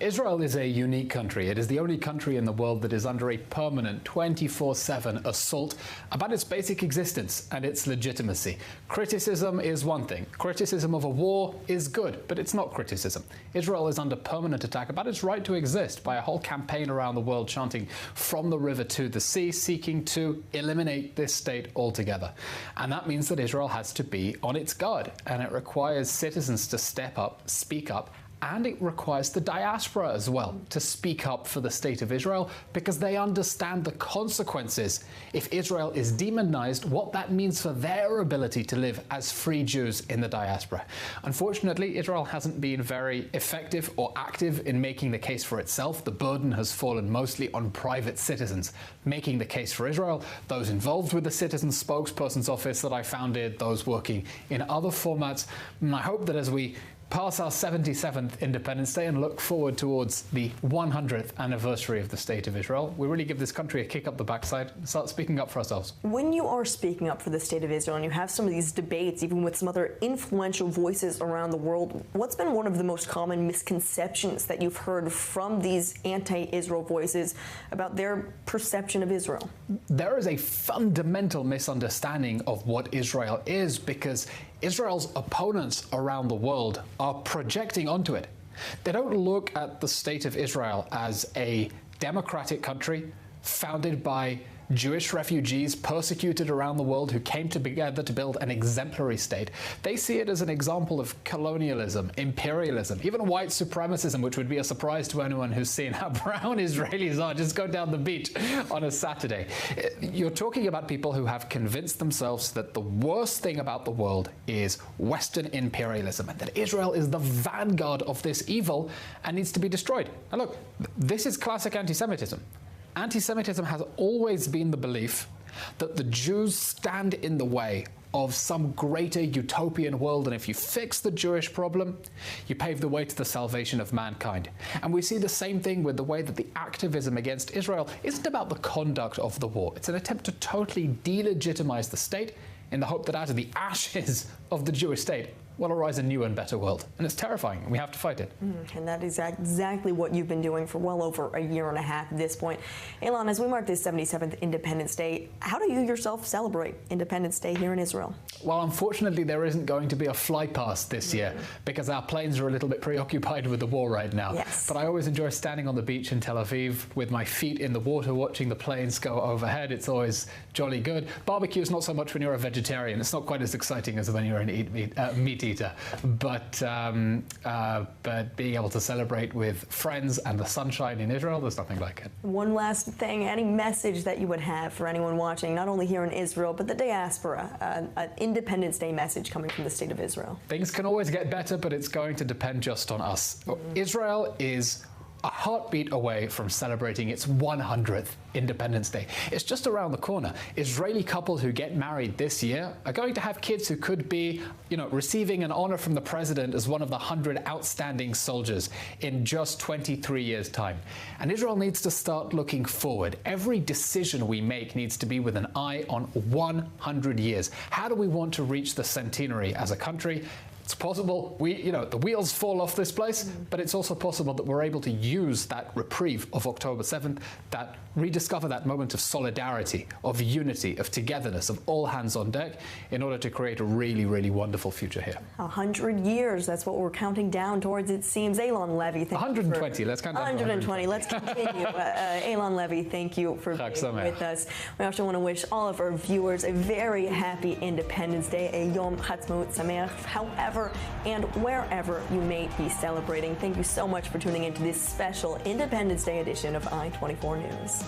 Israel is a unique country. It is the only country in the world that is under a permanent 24/7 assault about its basic existence and its legitimacy. Criticism is one thing. Criticism of a war is good, but it's not criticism. Israel is under permanent attack about its right to exist by a whole campaign around the world chanting from the river to the sea, seeking to eliminate this state altogether. And that means that Israel has to be on its guard, and it requires citizens to step up, speak up, and it requires the diaspora as well to speak up for the state of Israel, because they understand the consequences if Israel is demonized, what that means for their ability to live as free Jews in the diaspora. Unfortunately, Israel hasn't been very effective or active in making the case for itself. The burden has fallen mostly on private citizens making the case for Israel, those involved with the Citizen Spokesperson's Office that I founded, those working in other formats. And I hope that as we pass our 77th Independence Day and look forward towards the 100th anniversary of the State of Israel, we really give this country a kick up the backside and start speaking up for ourselves. When you are speaking up for the State of Israel and you have some of these debates, even with some other influential voices around the world, what's been one of the most common misconceptions that you've heard from these anti-Israel voices about their perception of Israel? There is a fundamental misunderstanding of what Israel is, because Israel's opponents around the world are projecting onto it. They don't look at the state of Israel as a democratic country founded by Jewish refugees persecuted around the world who came together to build an exemplary state. They see it as an example of colonialism, imperialism, even white supremacism, which would be a surprise to anyone who's seen how brown Israelis are. Just go down the beach on a Saturday. You're talking about people who have convinced themselves that the worst thing about the world is Western imperialism, and that Israel is the vanguard of this evil and needs to be destroyed. Now look, this is classic anti-Semitism. Anti-Semitism has always been the belief that the Jews stand in the way of some greater utopian world, and if you fix the Jewish problem, you pave the way to the salvation of mankind. And we see the same thing with the way that the activism against Israel isn't about the conduct of the war. It's an attempt to totally delegitimize the state in the hope that out of the ashes of the Jewish state will arise a new and better world. And it's terrifying, and we have to fight it. And that is exactly what you've been doing for well over a year and a half at this point. Eylon, as we mark this 77th Independence Day, how do you yourself celebrate Independence Day here in Israel? Well, unfortunately, there isn't going to be a fly past this year because our planes are a little bit preoccupied with the war right now. Yes. But I always enjoy standing on the beach in Tel Aviv with my feet in the water, watching the planes go overhead. It's always jolly good. Barbecue is not so much when you're a vegetarian. It's not quite as exciting as when you're an meat eater. But being able to celebrate with friends and the sunshine in Israel, there's nothing like it. One last thing, any message that you would have for anyone watching, not only here in Israel, but the diaspora, an Independence Day message coming from the State of Israel? Things can always get better, but it's going to depend just on us. Israel is a heartbeat away from celebrating its 100th Independence Day. It's just around the corner. Israeli couples who get married this year are going to have kids who could be, receiving an honor from the president as one of the 100 outstanding soldiers in just 23 years' time. And Israel needs to start looking forward. Every decision we make needs to be with an eye on 100 years. How do we want to reach the centenary as a country? It's possible the wheels fall off this place, but it's also possible that we're able to use that reprieve of October 7th, that rediscover that moment of solidarity, of unity, of togetherness, of all hands on deck in order to create a really, really wonderful future here. 100 years, that's what we're counting down towards, it seems. Eylon Levy, thank 120, let's count down 120, let's continue. Eylon Levy, thank you for being with us. We also want to wish all of our viewers a very happy Independence Day, a Yom Ha'atzmaut Sameach, however and wherever you may be celebrating. Thank you so much for tuning into this special Independence Day edition of I-24 News.